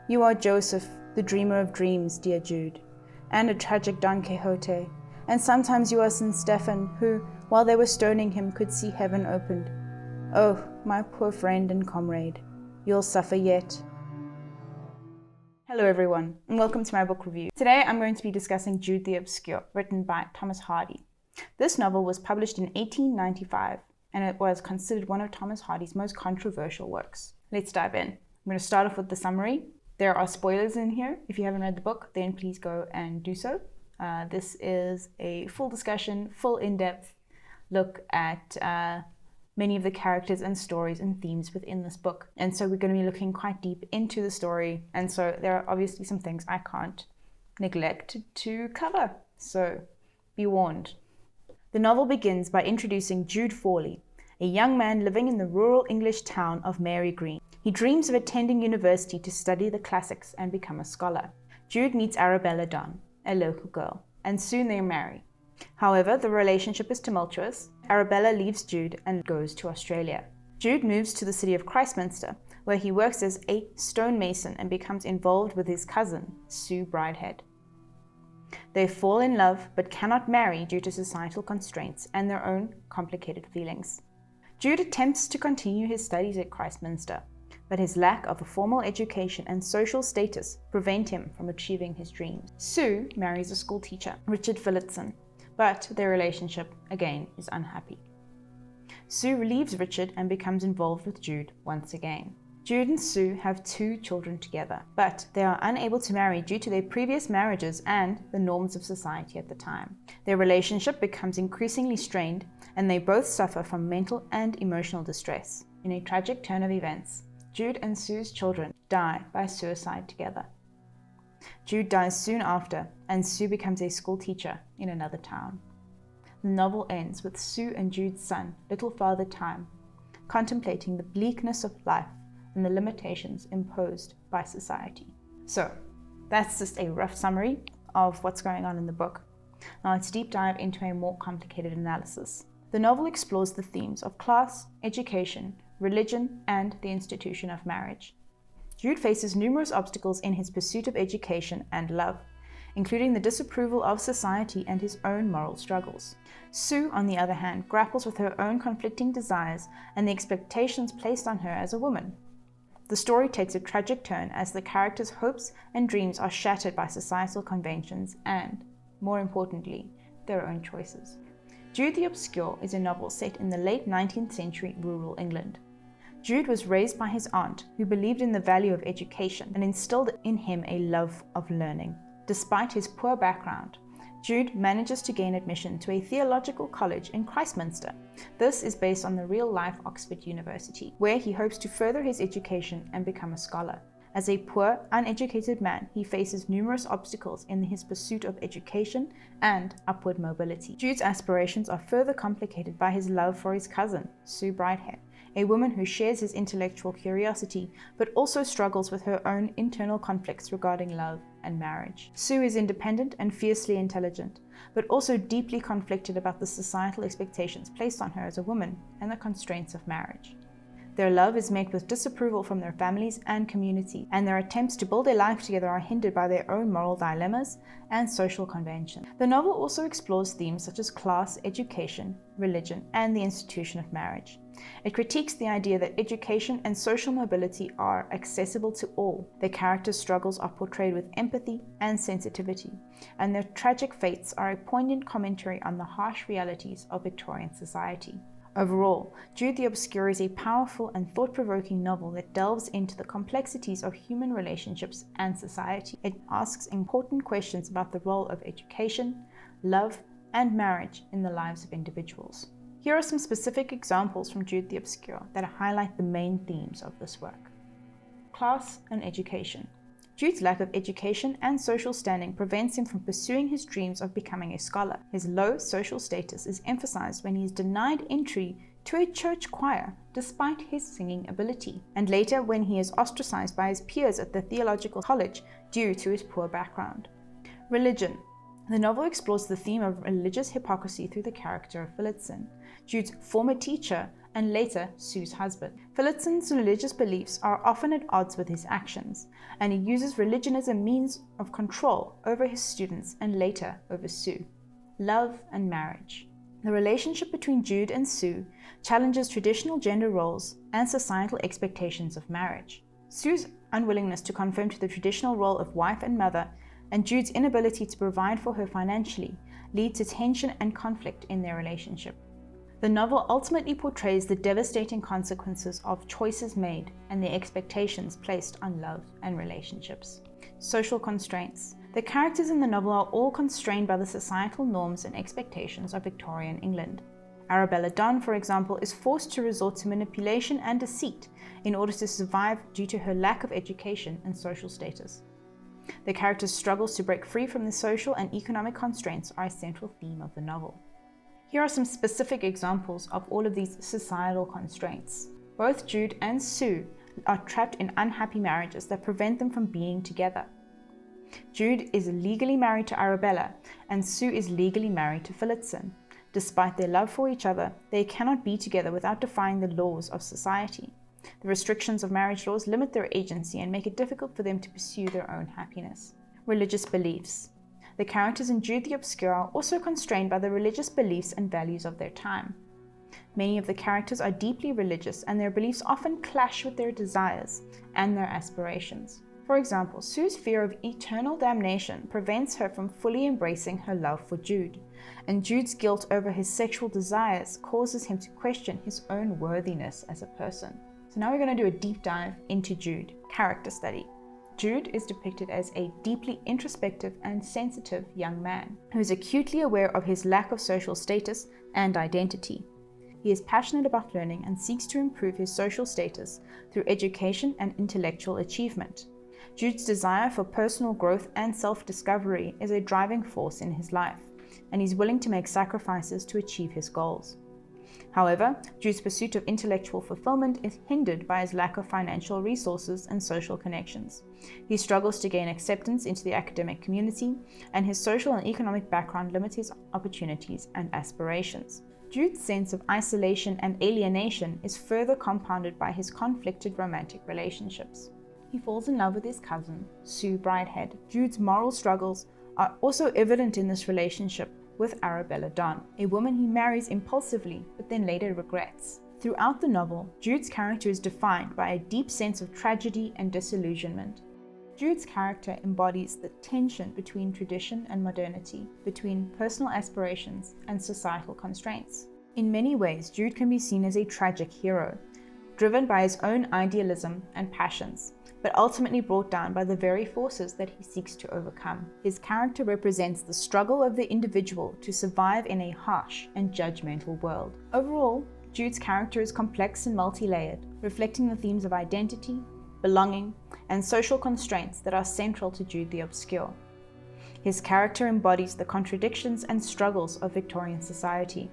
You are Joseph, the dreamer of dreams, dear Jude, and a tragic Don Quixote, and sometimes you are St. Stephen, who, while they were stoning him, could see heaven opened. Oh, my poor friend and comrade, you'll suffer yet. Hello everyone, and welcome to my book review. Today I'm going to be discussing Jude the Obscure, written by Thomas Hardy. This novel was published in 1895, and it was considered one of Thomas Hardy's most controversial works. Let's dive in. I'm going to start off with the summary. There are spoilers in here. If you haven't read the book, then please go and do so. This is a full discussion, full in-depth look at many of the characters and stories and themes within this book. And so we're going to be looking quite deep into the story. And so there are obviously some things I can't neglect to cover. So be warned. The novel begins by introducing Jude Fawley, a young man living in the rural English town of Mary Green. He dreams of attending university to study the classics and become a scholar. Jude meets Arabella Don, a local girl, and soon they marry. However, the relationship is tumultuous. Arabella leaves Jude and goes to Australia. Jude moves to the city of Christminster, where he works as a stonemason and becomes involved with his cousin, Sue Bridehead. They fall in love but cannot marry due to societal constraints and their own complicated feelings. Jude attempts to continue his studies at Christminster, but his lack of a formal education and social status prevent him from achieving his dreams. Sue marries a school teacher, Richard Phillotson, but their relationship, again, is unhappy. Sue leaves Richard and becomes involved with Jude once again. Jude and Sue have 2 children together, but they are unable to marry due to their previous marriages and the norms of society at the time. Their relationship becomes increasingly strained, and they both suffer from mental and emotional distress. In a tragic turn of events, Jude and Sue's children die by suicide together. Jude dies soon after, and Sue becomes a school teacher in another town. The novel ends with Sue and Jude's son, little Father Time, contemplating the bleakness of life and the limitations imposed by society. So, that's just a rough summary of what's going on in the book. Now let's deep dive into a more complicated analysis. The novel explores the themes of class, education, religion, and the institution of marriage. Jude faces numerous obstacles in his pursuit of education and love, including the disapproval of society and his own moral struggles. Sue, on the other hand, grapples with her own conflicting desires and the expectations placed on her as a woman. The story takes a tragic turn as the characters' hopes and dreams are shattered by societal conventions and, more importantly, their own choices. Jude the Obscure is a novel set in the late 19th century rural England. Jude was raised by his aunt, who believed in the value of education and instilled in him a love of learning. Despite his poor background, Jude manages to gain admission to a theological college in Christminster. This is based on the real-life Oxford University, where he hopes to further his education and become a scholar. As a poor, uneducated man, he faces numerous obstacles in his pursuit of education and upward mobility. Jude's aspirations are further complicated by his love for his cousin, Sue Bridehead, a woman who shares his intellectual curiosity, but also struggles with her own internal conflicts regarding love and marriage. Sue is independent and fiercely intelligent, but also deeply conflicted about the societal expectations placed on her as a woman and the constraints of marriage. Their love is met with disapproval from their families and community, and their attempts to build a life together are hindered by their own moral dilemmas and social conventions. The novel also explores themes such as class, education, religion, and the institution of marriage. It critiques the idea that education and social mobility are accessible to all. Their characters' struggles are portrayed with empathy and sensitivity, and their tragic fates are a poignant commentary on the harsh realities of Victorian society. Overall, Jude the Obscure is a powerful and thought-provoking novel that delves into the complexities of human relationships and society. It asks important questions about the role of education, love, and marriage in the lives of individuals. Here are some specific examples from Jude the Obscure that highlight the main themes of this work. Class and education. Jude's lack of education and social standing prevents him from pursuing his dreams of becoming a scholar. His low social status is emphasized when he is denied entry to a church choir despite his singing ability, and later when he is ostracized by his peers at the theological college due to his poor background. Religion. The novel explores the theme of religious hypocrisy through the character of Phillotson. Jude's former teacher and later Sue's husband. Phillidson's religious beliefs are often at odds with his actions, and he uses religion as a means of control over his students and later over Sue. Love and marriage. The relationship between Jude and Sue challenges traditional gender roles and societal expectations of marriage. Sue's unwillingness to conform to the traditional role of wife and mother, and Jude's inability to provide for her financially, lead to tension and conflict in their relationship. The novel ultimately portrays the devastating consequences of choices made and the expectations placed on love and relationships. Social constraints. The characters in the novel are all constrained by the societal norms and expectations of Victorian England. Arabella Dunn, for example, is forced to resort to manipulation and deceit in order to survive due to her lack of education and social status. The character's struggles to break free from the social and economic constraints are a central theme of the novel. Here are some specific examples of all of these societal constraints. Both Jude and Sue are trapped in unhappy marriages that prevent them from being together. Jude is legally married to Arabella, and Sue is legally married to Phillidson. Despite their love for each other, they cannot be together without defying the laws of society. The restrictions of marriage laws limit their agency and make it difficult for them to pursue their own happiness. Religious beliefs. The characters in Jude the Obscure are also constrained by the religious beliefs and values of their time. Many of the characters are deeply religious, and their beliefs often clash with their desires and their aspirations. For example, Sue's fear of eternal damnation prevents her from fully embracing her love for Jude, and Jude's guilt over his sexual desires causes him to question his own worthiness as a person. So now we're going to do a deep dive into Jude. Character study. Jude is depicted as a deeply introspective and sensitive young man who is acutely aware of his lack of social status and identity. He is passionate about learning and seeks to improve his social status through education and intellectual achievement. Jude's desire for personal growth and self-discovery is a driving force in his life, and he's willing to make sacrifices to achieve his goals. However, Jude's pursuit of intellectual fulfillment is hindered by his lack of financial resources and social connections. He struggles to gain acceptance into the academic community, and his social and economic background limits his opportunities and aspirations. Jude's sense of isolation and alienation is further compounded by his conflicted romantic relationships. He falls in love with his cousin, Sue Bridehead. Jude's moral struggles are also evident in this relationship with Arabella Dunn, a woman he marries impulsively but then later regrets. Throughout the novel, Jude's character is defined by a deep sense of tragedy and disillusionment. Jude's character embodies the tension between tradition and modernity, between personal aspirations and societal constraints. In many ways, Jude can be seen as a tragic hero, driven by his own idealism and passions, but ultimately brought down by the very forces that he seeks to overcome. His character represents the struggle of the individual to survive in a harsh and judgmental world. Overall, Jude's character is complex and multi-layered, reflecting the themes of identity, belonging, and social constraints that are central to Jude the Obscure. His character embodies the contradictions and struggles of Victorian society,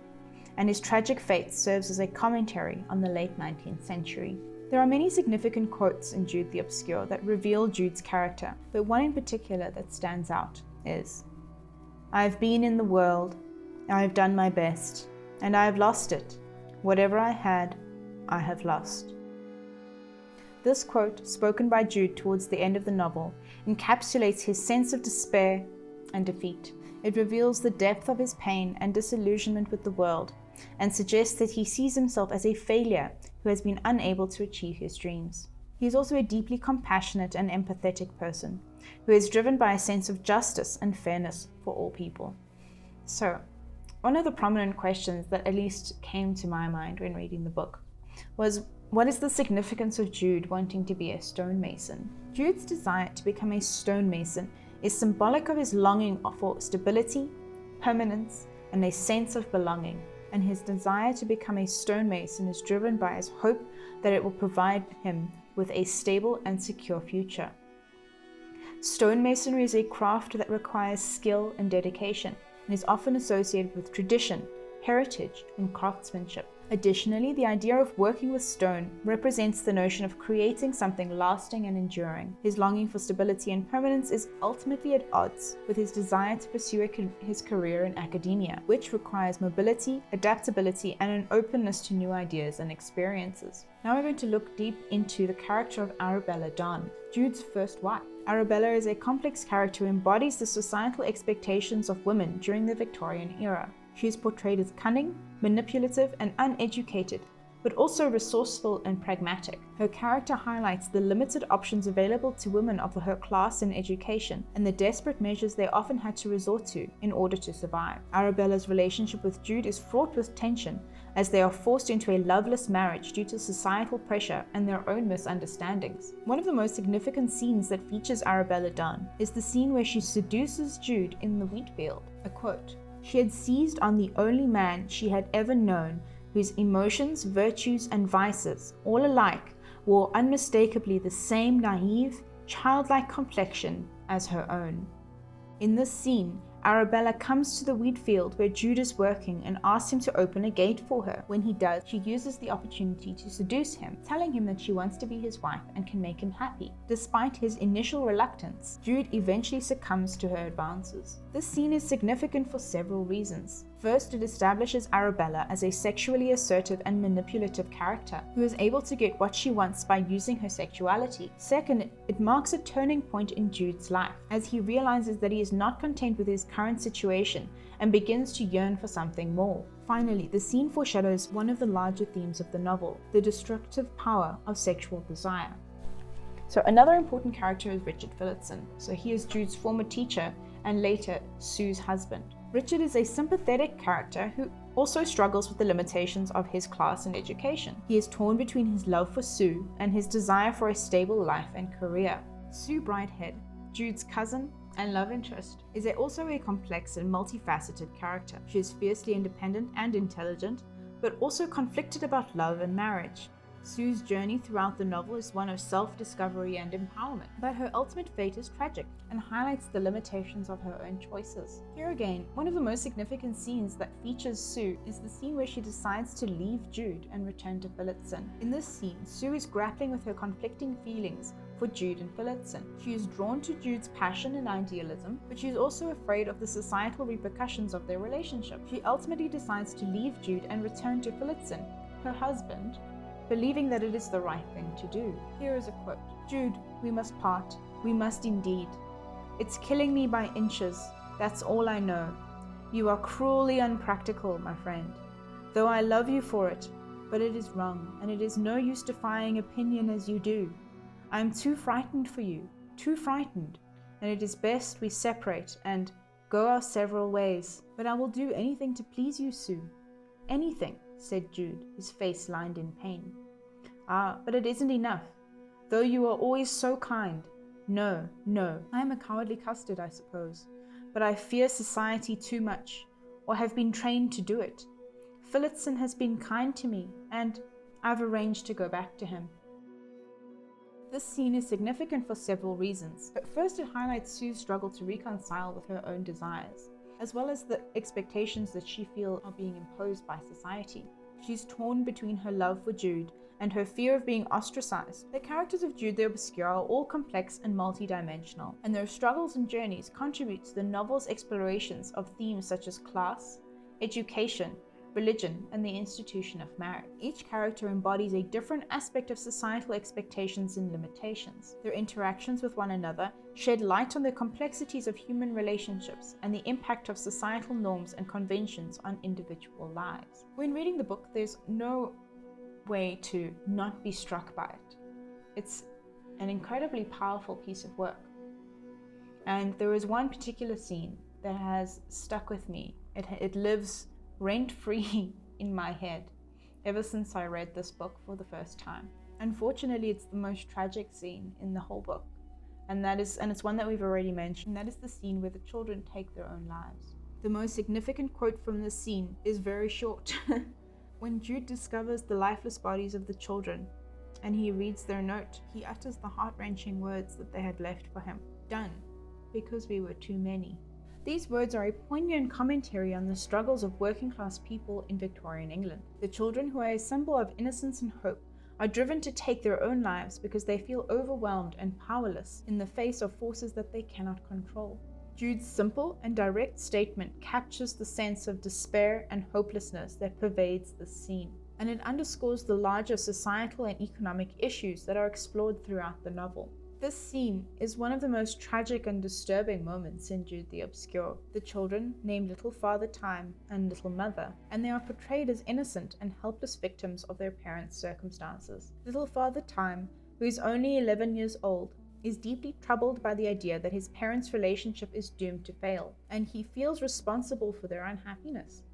and his tragic fate serves as a commentary on the late 19th century. There are many significant quotes in Jude the Obscure that reveal Jude's character, but one in particular that stands out is, "I have been in the world, I have done my best, and I have lost it. Whatever I had, I have lost." This quote, spoken by Jude towards the end of the novel, encapsulates his sense of despair and defeat. It reveals the depth of his pain and disillusionment with the world, and suggests that he sees himself as a failure who has been unable to achieve his dreams. He is also a deeply compassionate and empathetic person, who is driven by a sense of justice and fairness for all people. So, one of the prominent questions that at least came to my mind when reading the book was, what is the significance of Jude wanting to be a stonemason? Jude's desire to become a stonemason is symbolic of his longing for stability, permanence, and a sense of belonging. And his desire to become a stonemason is driven by his hope that it will provide him with a stable and secure future. Stonemasonry is a craft that requires skill and dedication, and is often associated with tradition, heritage, and craftsmanship. Additionally, the idea of working with stone represents the notion of creating something lasting and enduring. His longing for stability and permanence is ultimately at odds with his desire to pursue his career in academia, which requires mobility, adaptability, and an openness to new ideas and experiences. Now we're going to look deep into the character of Arabella Donne, Jude's first wife. Arabella is a complex character who embodies the societal expectations of women during the Victorian era. She is portrayed as cunning, manipulative, and uneducated, but also resourceful and pragmatic. Her character highlights the limited options available to women of her class in education and the desperate measures they often had to resort to in order to survive. Arabella's relationship with Jude is fraught with tension as they are forced into a loveless marriage due to societal pressure and their own misunderstandings. One of the most significant scenes that features Arabella Donne is the scene where she seduces Jude in the wheat field. A quote, "She had seized on the only man she had ever known whose emotions, virtues, and vices, all alike, wore unmistakably the same naive, childlike complexion as her own." In this scene, Arabella comes to the wheat field where Jude is working and asks him to open a gate for her. When he does, she uses the opportunity to seduce him, telling him that she wants to be his wife and can make him happy. Despite his initial reluctance, Jude eventually succumbs to her advances. This scene is significant for several reasons. First, it establishes Arabella as a sexually assertive and manipulative character who is able to get what she wants by using her sexuality. Second, it marks a turning point in Jude's life as he realizes that he is not content with his current situation and begins to yearn for something more. Finally, the scene foreshadows one of the larger themes of the novel, the destructive power of sexual desire. So another important character is Richard Phillotson. So he is Jude's former teacher and later Sue's husband. Richard is a sympathetic character who also struggles with the limitations of his class and education. He is torn between his love for Sue and his desire for a stable life and career. Sue Brighthead, Jude's cousin and love interest, is also a complex and multifaceted character. She is fiercely independent and intelligent, but also conflicted about love and marriage. Sue's journey throughout the novel is one of self-discovery and empowerment, but her ultimate fate is tragic and highlights the limitations of her own choices. Here again, one of the most significant scenes that features Sue is the scene where she decides to leave Jude and return to Phillotson. In this scene, Sue is grappling with her conflicting feelings for Jude and Phillotson. She is drawn to Jude's passion and idealism, but she is also afraid of the societal repercussions of their relationship. She ultimately decides to leave Jude and return to Phillotson, her husband, believing that it is the right thing to do. Here is a quote, "Jude, we must part. We must indeed. It's killing me by inches. That's all I know. You are cruelly unpractical, my friend, though I love you for it, but it is wrong, and it is no use defying opinion as you do. I am too frightened for you, too frightened, and it is best we separate and go our several ways. But I will do anything to please you, Sue. Anything," said Jude, his face lined in pain. "Ah, but it isn't enough, though you are always so kind. No, no, I am a cowardly custard, I suppose, but I fear society too much, or have been trained to do it. Phillotson has been kind to me, and I've arranged to go back to him." This scene is significant for several reasons, but first it highlights Sue's struggle to reconcile with her own desires, as well as the expectations that she feels are being imposed by society. She's torn between her love for Jude and her fear of being ostracized. The characters of Jude the Obscure are all complex and multidimensional, and their struggles and journeys contribute to the novel's explorations of themes such as class, education, religion, and the institution of marriage. Each character embodies a different aspect of societal expectations and limitations. Their interactions with one another shed light on the complexities of human relationships and the impact of societal norms and conventions on individual lives. When reading the book, there's no way to not be struck by it. It's an incredibly powerful piece of work. And there is one particular scene that has stuck with me. It lives rent-free in my head ever since I read this book for the first time. Unfortunately, it's the most tragic scene in the whole book, and it's one that we've already mentioned. That is the scene where the children take their own lives. The most significant quote from this scene is very short. When Jude discovers the lifeless bodies of the children and he reads their note, he utters the heart-wrenching words that they had left for him. "Done, because we were too many." These words are a poignant commentary on the struggles of working-class people in Victorian England. The children, who are a symbol of innocence and hope, are driven to take their own lives because they feel overwhelmed and powerless in the face of forces that they cannot control. Jude's simple and direct statement captures the sense of despair and hopelessness that pervades the scene, and it underscores the larger societal and economic issues that are explored throughout the novel. This scene is one of the most tragic and disturbing moments in Jude the Obscure. The children, named Little Father Time and Little Mother, and they are portrayed as innocent and helpless victims of their parents' circumstances. Little Father Time, who is only 11 years old, is deeply troubled by the idea that his parents' relationship is doomed to fail, and he feels responsible for their unhappiness.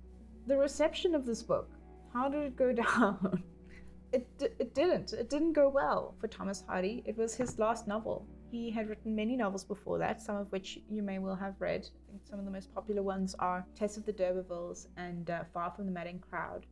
The reception of this book, how did it go down? It didn't go well for Thomas Hardy. It was his last novel. He had written many novels before that, some of which you may well have read. I think some of the most popular ones are Tess of the D'Urbervilles and Far from the Madding Crowd,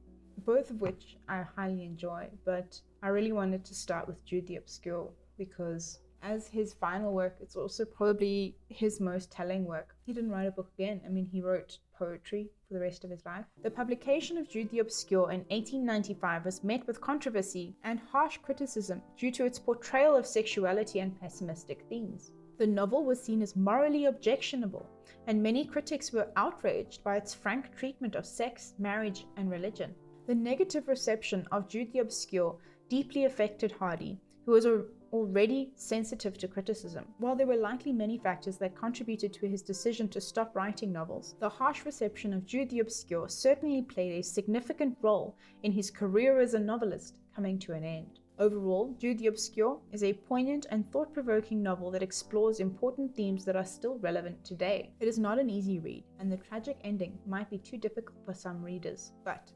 both of which I highly enjoy, but I really wanted to start with Jude the Obscure because as his final work, it's also probably his most telling work. He didn't write a book again. I mean, he wrote poetry for the rest of his life. The publication of Jude the Obscure in 1895 was met with controversy and harsh criticism due to its portrayal of sexuality and pessimistic themes. The novel was seen as morally objectionable, and many critics were outraged by its frank treatment of sex, marriage, and religion. The negative reception of Jude the Obscure deeply affected Hardy, who was already sensitive to criticism. While there were likely many factors that contributed to his decision to stop writing novels, the harsh reception of Jude the Obscure certainly played a significant role in his career as a novelist coming to an end. Overall, Jude the Obscure is a poignant and thought-provoking novel that explores important themes that are still relevant today. It is not an easy read, and the tragic ending might be too difficult for some readers, but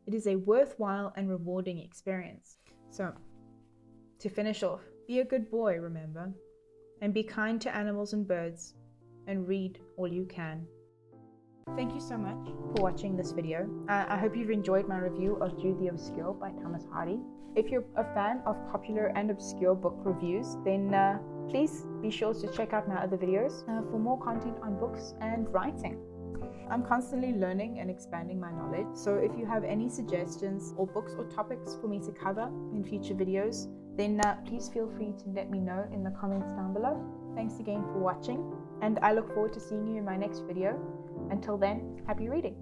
it is a worthwhile and rewarding experience. So, to finish off, be a good boy, remember, and be kind to animals and birds, and read all you can. Thank you so much for watching this video. I hope you've enjoyed my review of Jude the Obscure by Thomas Hardy. If you're a fan of popular and obscure book reviews, then please be sure to check out my other videos for more content on books and writing. I'm constantly learning and expanding my knowledge, so if you have any suggestions or books or topics for me to cover in future videos, then please feel free to let me know in the comments down below. Thanks again for watching, and I look forward to seeing you in my next video. Until then, happy reading!